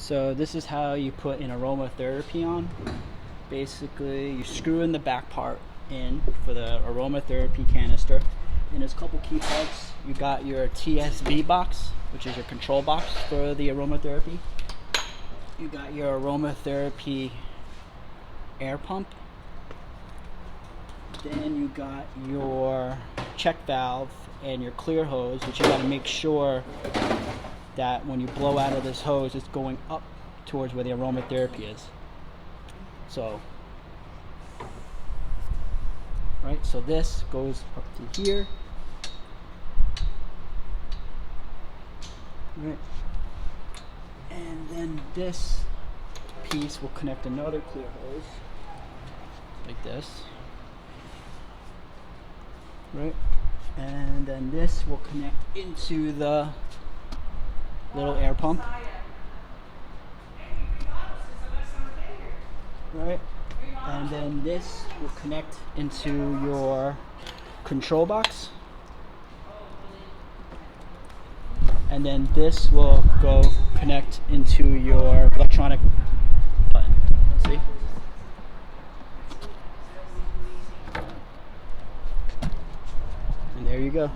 So this is how you put an aromatherapy on. Basically, you screw in the back part in for the aromatherapy canister, and there's a couple key parts. You got your TSB box, which is your control box for the aromatherapy. You got your aromatherapy air pump. Then you got your check valve and your clear hose, which you got to make sure that when you blow out of this hose, it's going up towards where the aromatherapy is. So, right, so this goes up to here. Right. And then this piece will connect another clear hose, like this. Right. And then this will connect into the little air pump. Right. And then this will connect into your control box. And then this will go connect into your electronic button. See? And there you go.